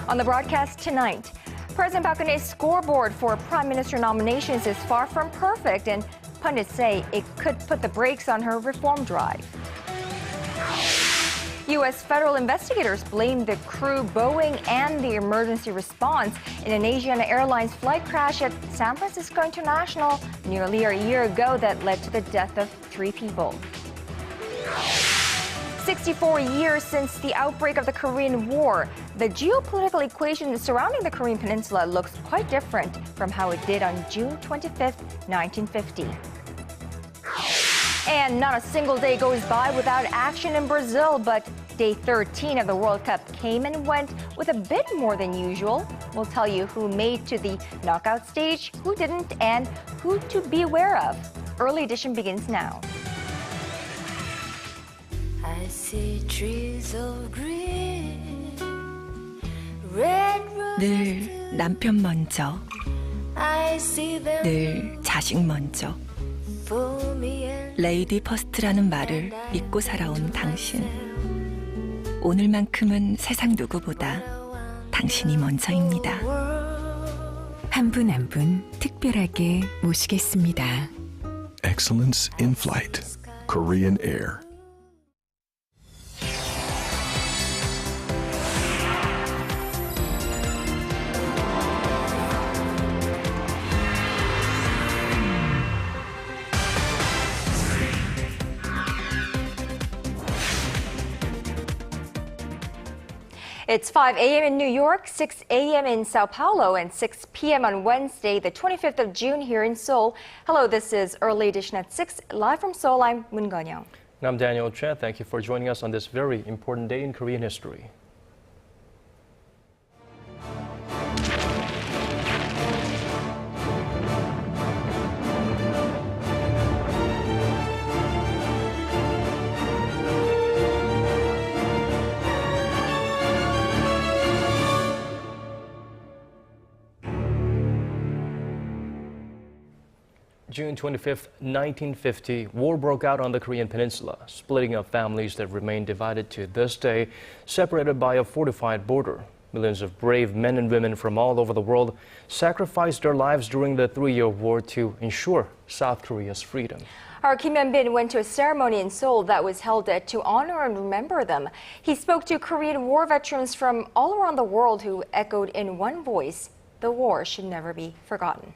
On the broadcast tonight, President Park Geun-hye's scoreboard for prime minister nominations is far from perfect, and pundits say it could put the brakes on her reform drive. U.S. federal investigators blame the crew, Boeing, and the emergency response in an Asiana Airlines flight crash at San Francisco International nearly a year ago that led to the death of 3 people. 64 years since the outbreak of the Korean War, the geopolitical equation surrounding the Korean peninsula looks quite different from how it did on June 25, 1950. And not a single day goes by without action in Brazil, but day 13 of the World Cup came and went with a bit more than usual. We'll tell you who made to the knockout stage, who didn't, and who to be aware of. Early edition begins now. I see trees of green, red 늘 남편 먼저, I see them 늘 자식 먼저. for me and 레이디 퍼스트라는 말을 믿고 살아온 당신. 오늘만큼은 세상 누구보다 당신이 먼저입니다. 한 분 한 분 특별하게 모시겠습니다. Excellence in Flight, Korean Air. It's 5 a.m. in New York, 6 a.m. in Sao Paulo, and 6 p.m. on Wednesday, the 25th of June here in Seoul. Hello, this is Early Edition at 6. Live from Seoul, I'm Moon Geon-young. And I'm Daniel Chen. Thank you for joining us on this very important day in Korean history. June 25, 1950, war broke out on the Korean peninsula, splitting up families that remain divided to this day, separated by a fortified border. Millions of brave men and women from all over the world sacrificed their lives during the 3-year war to ensure South Korea's freedom. Our Kim Hyun-bin went to a ceremony in Seoul that was held to honor and remember them. He spoke to Korean War veterans from all around the world who echoed in one voice, the war should never be forgotten.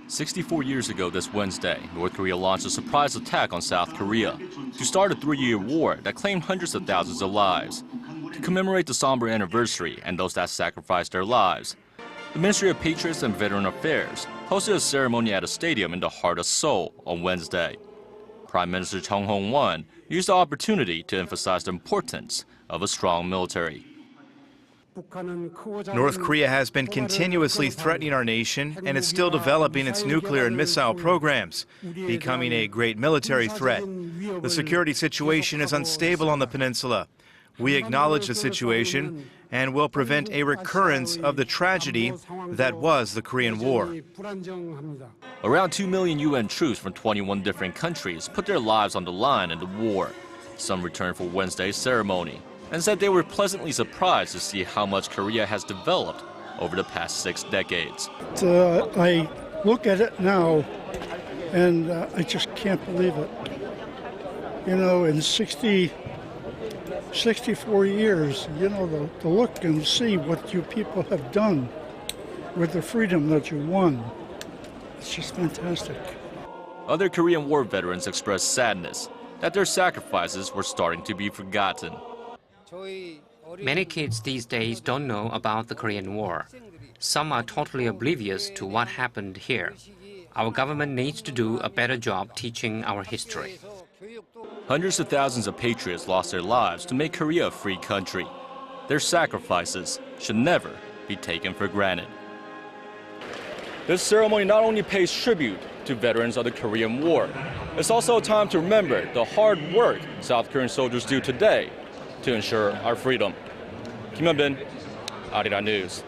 64 years ago this Wednesday, North Korea launched a surprise attack on South Korea to start a 3-year war that claimed hundreds of thousands of lives. To commemorate the somber anniversary and those that sacrificed their lives, the Ministry of Patriots and Veteran Affairs hosted a ceremony at a stadium in the heart of Seoul on Wednesday. Prime Minister Chung Hong-won used the opportunity to emphasize the importance of a strong military. North Korea has been continuously threatening our nation and is still developing its nuclear and missile programs, becoming a great military threat. The security situation is unstable on the peninsula. We acknowledge the situation and will prevent a recurrence of the tragedy that was the Korean War. Around 2 million UN troops from 21 different countries put their lives on the line in the war. Some returned for Wednesday's ceremony and said they were pleasantly surprised to see how much Korea has developed over the past 6 decades. I look at it now and I just can't believe it. You know, in 64 years, you know, to look and see what you people have done with the freedom that you won. It's just fantastic. Other Korean War veterans expressed sadness that their sacrifices were starting to be forgotten. Many kids these days don't know about the Korean War. Some are totally oblivious to what happened here. Our government needs to do a better job teaching our history. Hundreds of thousands of patriots lost their lives to make Korea a free country. Their sacrifices should never be taken for granted. This ceremony not only pays tribute to veterans of the Korean War, it's also a time to remember the hard work South Korean soldiers do today to ensure our freedom. Kim Hyun-bin, Arirang News.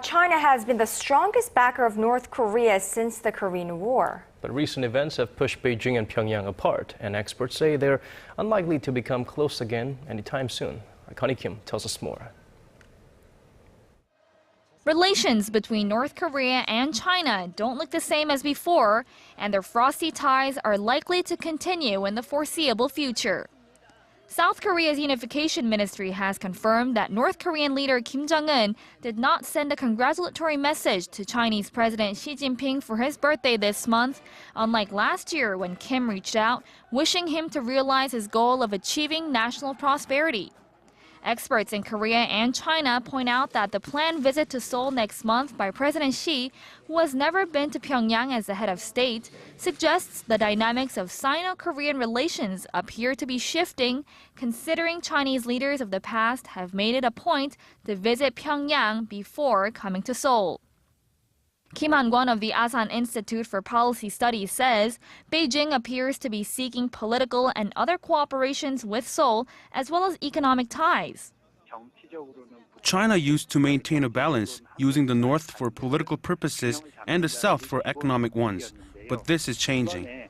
China has been the strongest backer of North Korea since the Korean War. But recent events have pushed Beijing and Pyongyang apart, and experts say they're unlikely to become close again anytime soon. Connie Kim tells us more. Relations between North Korea and China don't look the same as before, and their frosty ties are likely to continue in the foreseeable future. South Korea's Unification Ministry has confirmed that North Korean leader Kim Jong-un did not send a congratulatory message to Chinese President Xi Jinping for his birthday this month, unlike last year when Kim reached out, wishing him to realize his goal of achieving national prosperity. Experts in Korea and China point out that the planned visit to Seoul next month by President Xi, who has never been to Pyongyang as the head of state, suggests the dynamics of Sino-Korean relations appear to be shifting, considering Chinese leaders of the past have made it a point to visit Pyongyang before coming to Seoul. Kim Han-kwon of the Asan Institute for Policy Studies says Beijing appears to be seeking political and other cooperations with Seoul, as well as economic ties. China used to maintain a balance, using the North for political purposes and the South for economic ones. But this is changing.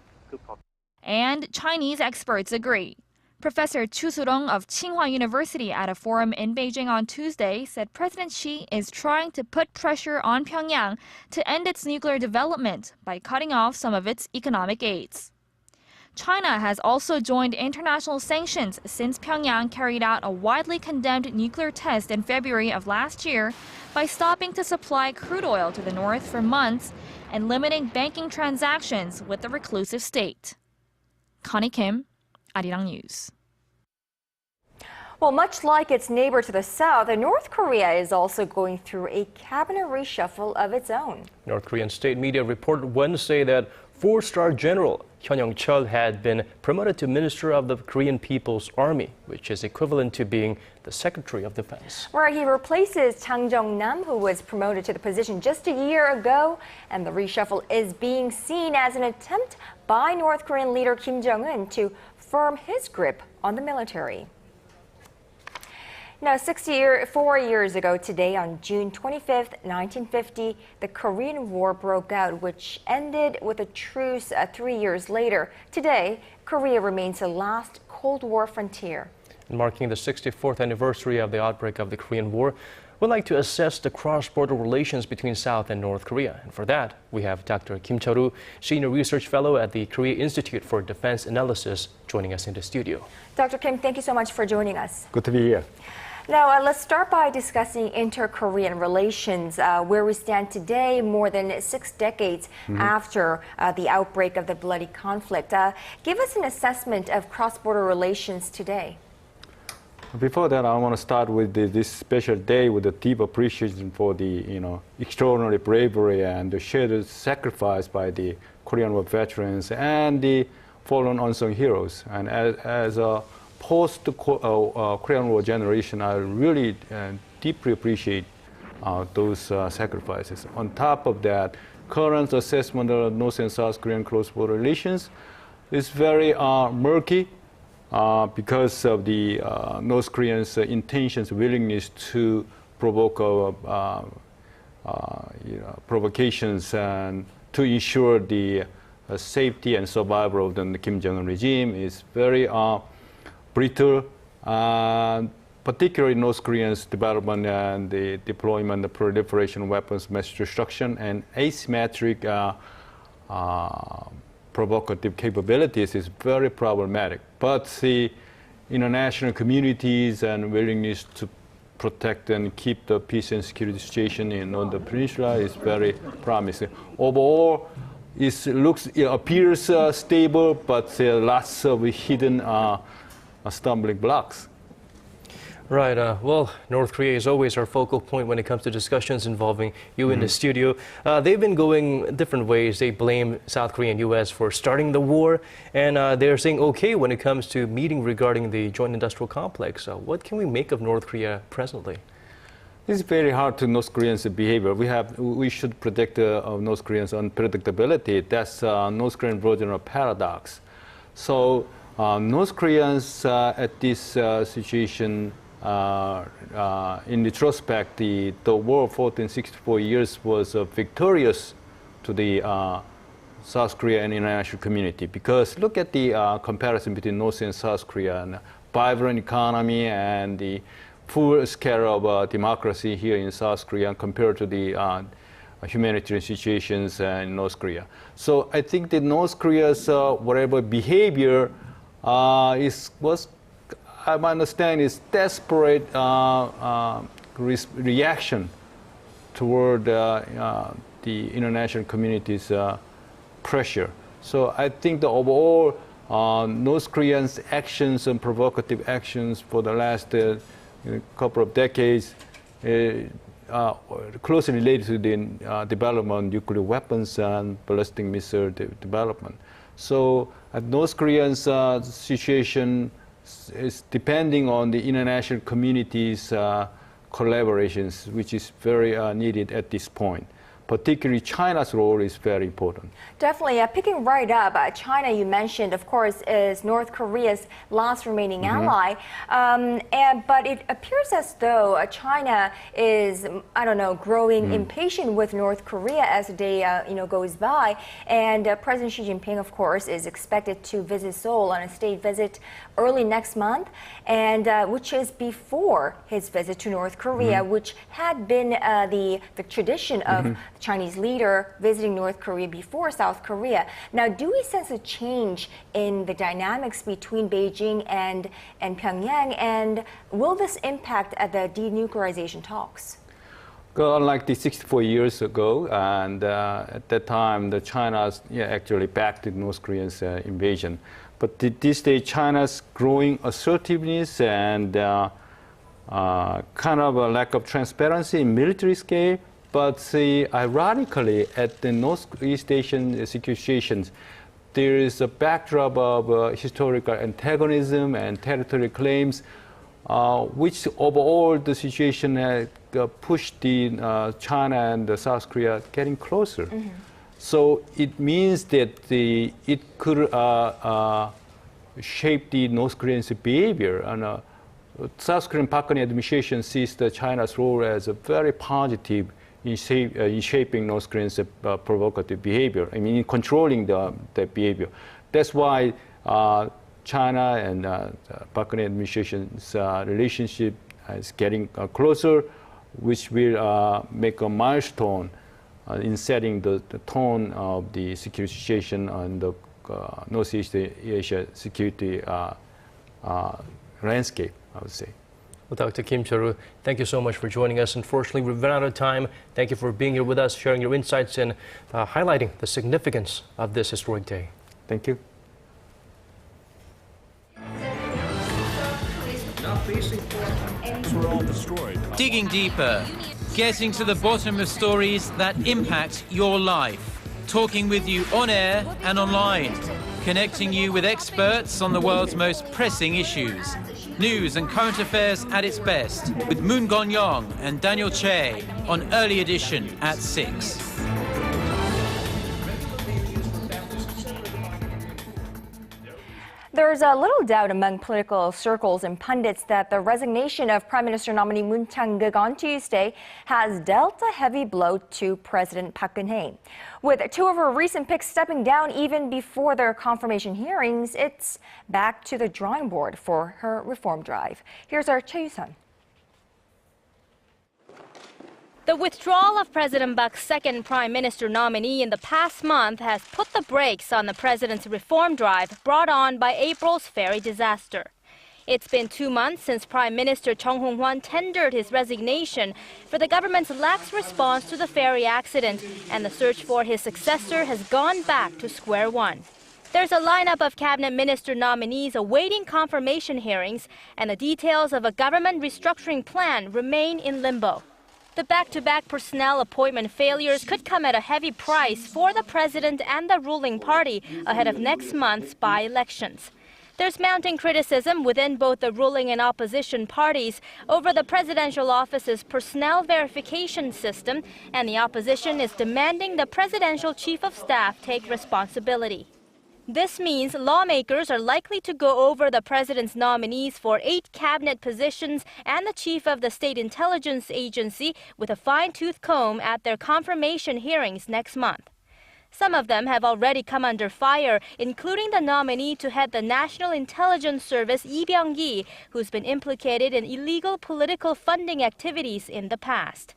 And Chinese experts agree. Professor Chu Surong of Tsinghua University at a forum in Beijing on Tuesday said President Xi is trying to put pressure on Pyongyang to end its nuclear development by cutting off some of its economic aids. China has also joined international sanctions since Pyongyang carried out a widely condemned nuclear test in February of last year by stopping to supply crude oil to the north for months and limiting banking transactions with the reclusive state. Connie Kim, Arirang News. Well, much like its neighbor to the south, North Korea is also going through a cabinet reshuffle of its own. North Korean state media reported Wednesday that four-star General Hyun Young-chul had been promoted to Minister of the Korean People's Army, which is equivalent to being the Secretary of Defense. Where he replaces Chang Jong-nam, who was promoted to the position just a year ago. And the reshuffle is being seen as an attempt by North Korean leader Kim Jong-un to firm his grip on the military. Now, 64 years ago today, on June 25th, 1950, the Korean War broke out, which ended with a truce 3 years later. Today, Korea remains the last Cold War frontier. Marking the 64th anniversary of the outbreak of the Korean War, we'd like to assess the cross-border relations between South and North Korea. And for that, we have Dr. Kim Cheol-woo, Senior Research Fellow at the Korea Institute for Defense Analysis, joining us in the studio. Dr. Kim, thank you so much for joining us. Good to be here. Now, let's start by discussing inter-Korean relations, where we stand today, more than 6 decades after the outbreak of the bloody conflict. Give us an assessment of cross-border relations today. Before that, I want to start with this special day with a deep appreciation for the extraordinary bravery and the shared sacrifice by the Korean War veterans and the fallen unsung heroes. And as a post-Korean War generation, I really deeply appreciate those sacrifices. On top of that, current assessment of North and South Korean cross-border relations is very murky because of the North Koreans' intentions, willingness to provoke provocations and to ensure the safety and survival of the Kim Jong-un regime is very brittle, particularly North Korea's development and the deployment of proliferation of weapons, mass destruction, and asymmetric provocative capabilities is very problematic. But the international communities and willingness to protect and keep the peace and security situation on the peninsula is very promising. Overall, it appears stable, but there are lots of hidden stumbling blocks. Right. Well, North Korea is always our focal point when it comes to discussions involving you in the studio. They've been going different ways. They blame South Korea and U.S. for starting the war, and they're saying okay when it comes to meeting regarding the joint industrial complex. What can we make of North Korea presently? It's very hard to North Koreans' behavior. We should predict North Koreans' unpredictability. That's North Korean version of paradox. So North Koreans at this situation, in retrospect, the war fought in 64 years was victorious to the South Korea and international community, because look at the comparison between North and South Korea, and vibrant economy and the full scale of democracy here in South Korea compared to the humanitarian situations in North Korea. So I think that North Korea's whatever behavior was, I understand, is desperate reaction toward the international community's pressure. So I think the overall North Koreans' actions and provocative actions for the last couple of decades closely related to the development of nuclear weapons and ballistic missile development. So North Korea's situation is depending on the international community's collaborations, which is very needed at this point. Particularly China's role is very important. Definitely. Picking right up, China, you mentioned, of course, is North Korea's last remaining ally. But it appears as though China is, I don't know, growing impatient with North Korea as the day goes by. And President Xi Jinping, of course, is expected to visit Seoul on a state visit early next month, and which is before his visit to North Korea, which had been the tradition of Chinese leader visiting North Korea before South Korea. Now, do we sense a change in the dynamics between Beijing and Pyongyang, and will this impact the denuclearization talks? Unlike the 64 years ago, and at that time, China actually backed North Korea's invasion. But these days, China's growing assertiveness and kind of a lack of transparency in military scale. But ironically, at the Northeast Asian situations, there is a backdrop of historical antagonism and territorial claims, which overall the situation pushed the China and South Korea getting closer. So it means that it could shape the North Koreans' behavior. And South Korean Park Geun-hye administration sees China's role as a very positive in shaping North Koreans' provocative behavior. I mean, in controlling the behavior. That's why China and Park Geun-hye administration's relationship is getting closer, which will make a milestone in setting the tone of the security situation on the Northeast Asia security landscape, I would say. Well, Dr. Kim Cheol-woo, thank you so much for joining us. Unfortunately, we've run out of time. Thank you for being here with us, sharing your insights and highlighting the significance of this historic day. Thank you. Digging deeper, getting to the bottom of stories that impact your life. Talking with you on air and online. Connecting you with experts on the world's most pressing issues. News and current affairs at its best with Moon Gon-young and Daniel Che on Early Edition at 6. There's a little doubt among political circles and pundits that the resignation of Prime Minister nominee Moon Chang-geuk on Tuesday has dealt a heavy blow to President Park Geun-hye. With two of her recent picks stepping down even before their confirmation hearings, it's back to the drawing board for her reform drive. Here's our Choi Yu-sun. The withdrawal of President Park's second prime minister nominee in the past month has put the brakes on the president's reform drive brought on by April's ferry disaster. It's been 2 months since Prime Minister Chung Hong-hwan tendered his resignation for the government's lax response to the ferry accident, and the search for his successor has gone back to square one. There's a lineup of cabinet minister nominees awaiting confirmation hearings, and the details of a government restructuring plan remain in limbo. The back-to-back personnel appointment failures could come at a heavy price for the president and the ruling party ahead of next month's by-elections. There's mounting criticism within both the ruling and opposition parties over the presidential office's personnel verification system, and the opposition is demanding the presidential chief of staff take responsibility. This means lawmakers are likely to go over the president's nominees for 8 cabinet positions and the chief of the state intelligence agency with a fine-tooth comb at their confirmation hearings next month. Some of them have already come under fire, including the nominee to head the National Intelligence Service, Lee Byung-gi, who's been implicated in illegal political funding activities in the past.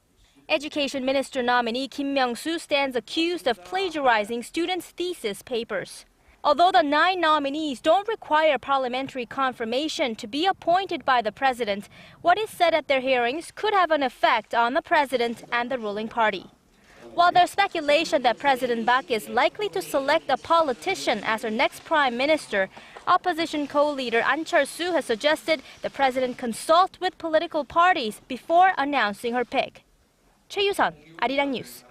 Education Minister nominee Kim Myung-soo stands accused of plagiarizing students' thesis papers. Although the 9 nominees don't require parliamentary confirmation to be appointed by the president, what is said at their hearings could have an effect on the president and the ruling party. While there's speculation that President Park is likely to select a politician as her next prime minister, opposition co-leader An Cheol-soo has suggested the president consult with political parties before announcing her pick. Choi Yu-sun, Arirang News.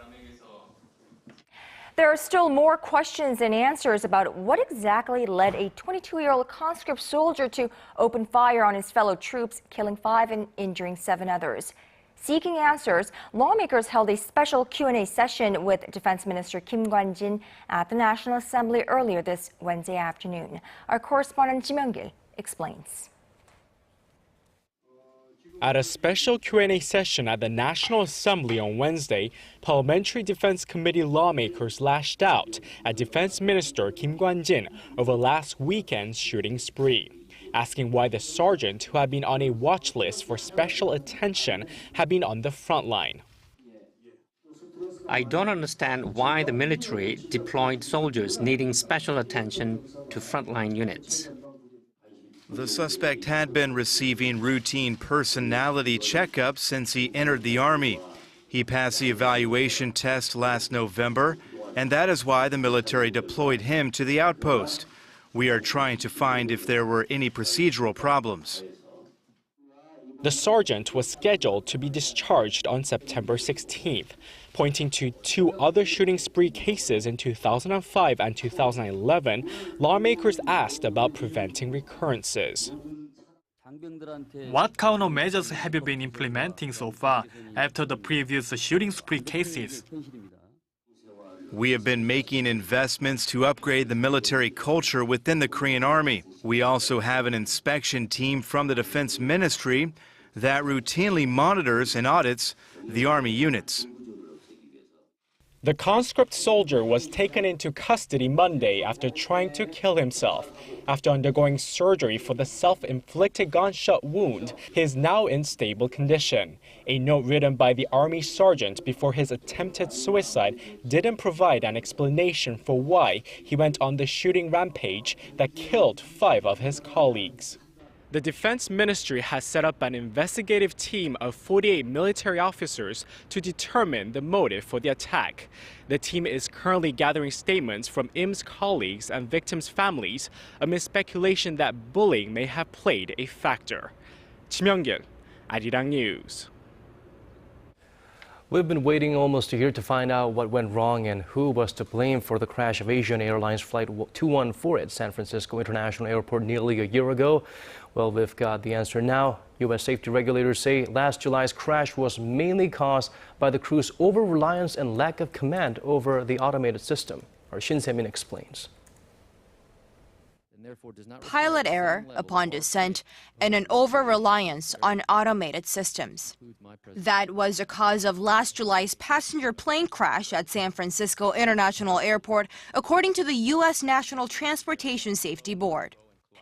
There are still more questions and answers about what exactly led a 22-year-old conscript soldier to open fire on his fellow troops, killing 5 and injuring 7 others. Seeking answers, lawmakers held a special Q&A session with Defense Minister Kim Kwan-jin at the National Assembly earlier this Wednesday afternoon. Our correspondent Ji Myung-gil explains. At a special Q&A session at the National Assembly on Wednesday, Parliamentary Defense Committee lawmakers lashed out at Defense Minister Kim Kwan-jin over last weekend's shooting spree, asking why the sergeant who had been on a watch list for special attention had been on the front line. I don't understand why the military deployed soldiers needing special attention to frontline units. The suspect had been receiving routine personality checkups since he entered the Army. He passed the evaluation test last November, and that is why the military deployed him to the outpost. We are trying to find if there were any procedural problems. The sergeant was scheduled to be discharged on September 16th, pointing to 2 other shooting spree cases in 2005 and 2011. Lawmakers asked about preventing recurrences. What countermeasures have you been implementing so far after the previous shooting spree cases? We have been making investments to upgrade the military culture within the Korean Army. We also have an inspection team from the Defense Ministry that routinely monitors and audits the Army units. The conscript soldier was taken into custody Monday after trying to kill himself. After undergoing surgery for the self-inflicted gunshot wound, he is now in stable condition. A note written by the Army sergeant before his attempted suicide didn't provide an explanation for why he went on the shooting rampage that killed 5 of his colleagues. The Defense Ministry has set up an investigative team of 48 military officers to determine the motive for the attack. The team is currently gathering statements from IM's colleagues and victims' families amid speculation that bullying may have played a factor. Ji Myung-gil, Arirang News. We've been waiting almost a year to find out what went wrong and who was to blame for the crash of Asiana Airlines Flight 214 at San Francisco International Airport nearly a year ago. Well, we've got the answer now. U.S. safety regulators say last July's crash was mainly caused by the crew's over-reliance and lack of command over the automated system. Our Shin Se-min explains. Pilot error upon descent and an over-reliance on automated systems. That was the cause of last July's passenger plane crash at San Francisco International Airport, according to the U.S. National Transportation Safety Board.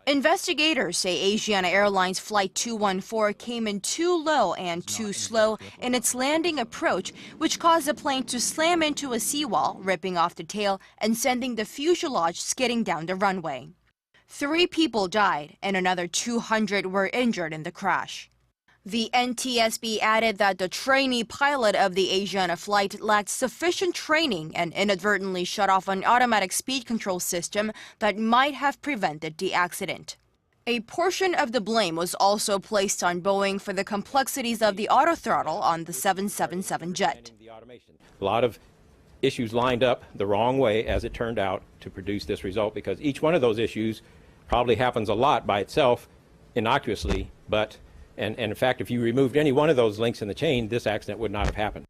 Investigators say Asiana Airlines Flight 214 came in too low and too slow in its landing approach, which caused the plane to slam into a seawall, ripping off the tail and sending the fuselage skidding down the runway. 3 people died and another 200 were injured in the crash. The NTSB added that the trainee pilot of the Asiana flight lacked sufficient training and inadvertently shut off an automatic speed control system that might have prevented the accident. A portion of the blame was also placed on Boeing for the complexities of the autothrottle on the 777 jet. A lot of issues lined up the wrong way, as it turned out, to produce this result, because each one of those issues probably happens a lot by itself, innocuously, but and in fact, if you removed any one of those links in the chain, this accident would not have happened.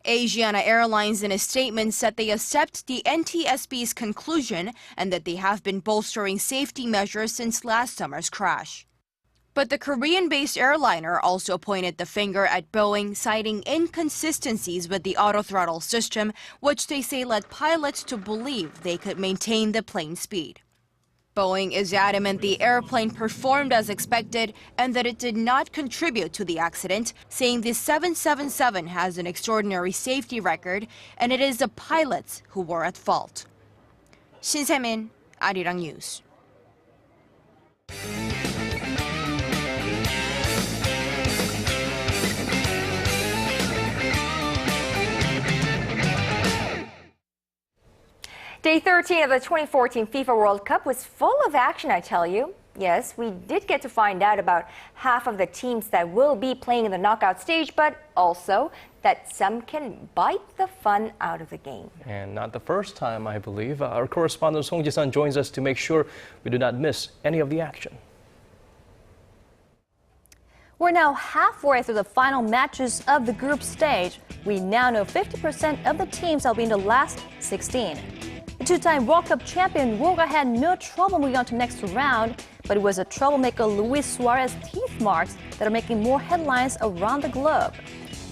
Asiana Airlines in a statement said they accept the NTSB's conclusion and that they have been bolstering safety measures since last summer's crash. But the Korean-based airliner also pointed the finger at Boeing, citing inconsistencies with the autothrottle system, which they say led pilots to believe they could maintain the plane speed. Boeing is adamant the airplane performed as expected and that it did not contribute to the accident, saying the 777 has an extraordinary safety record and it is the pilots who were at fault. Shin Se-min, Arirang News. Day 13 of the 2014 FIFA World Cup was full of action, I tell you. Yes, we did get to find out about half of the teams that will be playing in the knockout stage, but also that some can bite the fun out of the game. And not the first time, I believe. Our correspondent Song Ji-sun joins us to make sure we do not miss any of the action. We're now halfway through the final matches of the group stage. We now know 50% of the teams that will be in the last 16. The two-time World Cup champion Woga had no trouble moving on to the next round, but it was a troublemaker Luis Suarez's teeth marks that are making more headlines around the globe.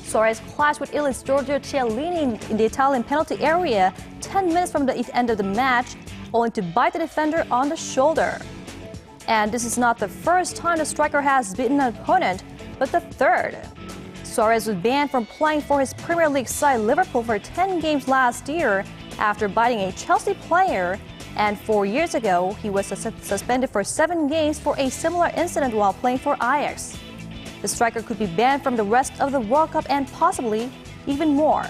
Suarez clashed with Ili's Giorgio Chiellini in the Italian penalty area 10 minutes from the end of the match, only to bite the defender on the shoulder. And this is not the first time the striker has beaten an opponent, but the third. Suarez was banned from playing for his Premier League side Liverpool for 10 games last year after biting a Chelsea player, and 4 years ago he was suspended for 7 games for a similar incident while playing for Ajax. The striker could be banned from the rest of the World Cup and possibly even more.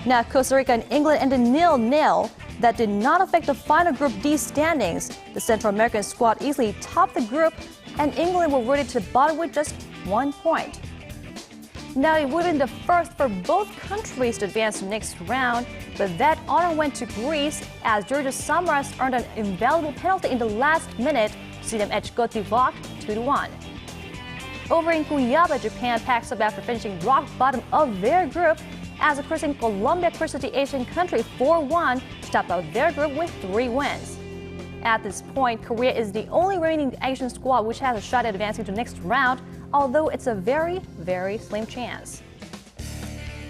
Now Costa Rica and England ended 0-0. That did not affect the final Group D standings. The Central American squad easily topped the group, and England were rooted to the bottom with just 1 point. Now, it would have been the first for both countries to advance to the next round, but that honor went to Greece as Georgios Samaras earned an invaluable penalty in the last minute to see them edge Côte d'Ivoire 2-1. Over in Cuyaba, Japan packs up after finishing rock bottom of their group as the Colombia cruised the Asian country 4-1 to top out their group with 3 wins. At this point, Korea is the only remaining Asian squad which has a shot at advancing to the next round, although it's a very, very slim chance.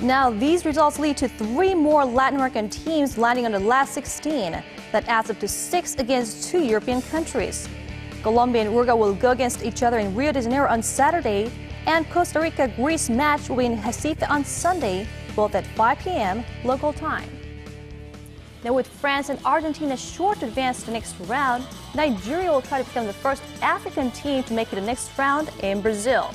Now, these results lead to 3 more Latin American teams landing on the last 16. That adds up to 6 against 2 European countries. Colombia and Uruguay will go against each other in Rio de Janeiro on Saturday, and Costa Rica-Greece match will be in Recife on Sunday, both at 5 p.m. local time. Now, with France and Argentina sure to advance to the next round, Nigeria will try to become the first African team to make it to the next round in Brazil.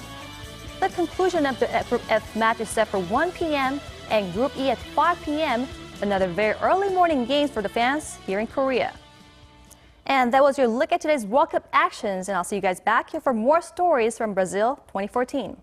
The conclusion of the Group F match is set for 1 p.m. and Group E at 5 p.m. Another very early morning games for the fans here in Korea. And that was your look at today's World Cup actions, and I'll see you guys back here for more stories from Brazil 2014.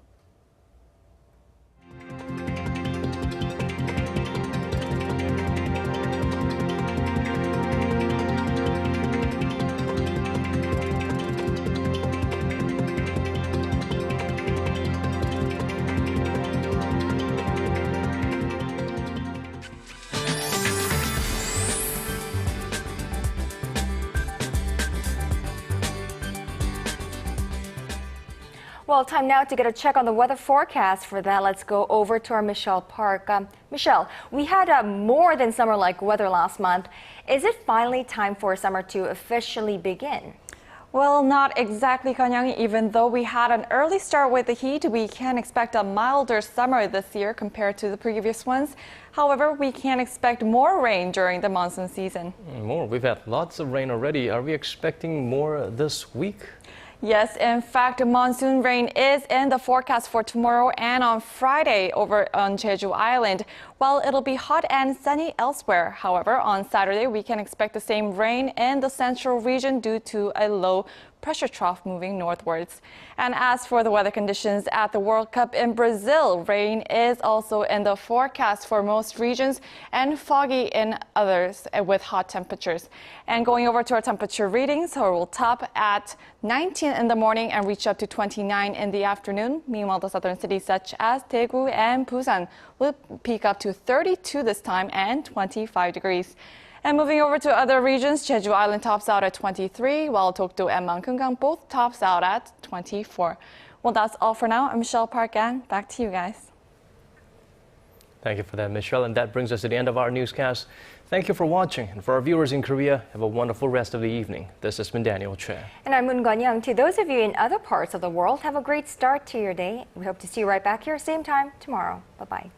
Well, time now to get a check on the weather forecast. For that, let's go over to our Michelle Park. Michelle, we had more than summer-like weather last month. Is it finally time for summer to officially begin? Well, not exactly, Kanyang. Even though we had an early start with the heat, we can expect a milder summer this year compared to the previous ones. However, we can expect more rain during the monsoon season. More? We've had lots of rain already. Are we expecting more this week? Yes, in fact, monsoon rain is in the forecast for tomorrow and on Friday over on Jeju Island, while it'll be hot and sunny elsewhere. However, on Saturday, we can expect the same rain in the central region due to a low pressure trough moving northwards. And as for the weather conditions at the World Cup in Brazil, rain is also in the forecast for most regions and foggy in others with hot temperatures. And going over to our temperature readings, so we'll top at 19 in the morning and reach up to 29 in the afternoon. Meanwhile, the southern cities such as Daegu and Busan will peak up to 32 this time and 25 degrees. And moving over to other regions, Jeju Island tops out at 23, while Dokdo and Mangkungang both tops out at 24. Well, that's all for now. I'm Michelle Park Geun. Back to you guys. Thank you for that, Michelle. And that brings us to the end of our newscast. Thank you for watching. And for our viewers in Korea, have a wonderful rest of the evening. This has been Daniel Choi. And I'm Moon Gun-young. To those of you in other parts of the world, have a great start to your day. We hope to see you right back here, same time tomorrow. Bye-bye.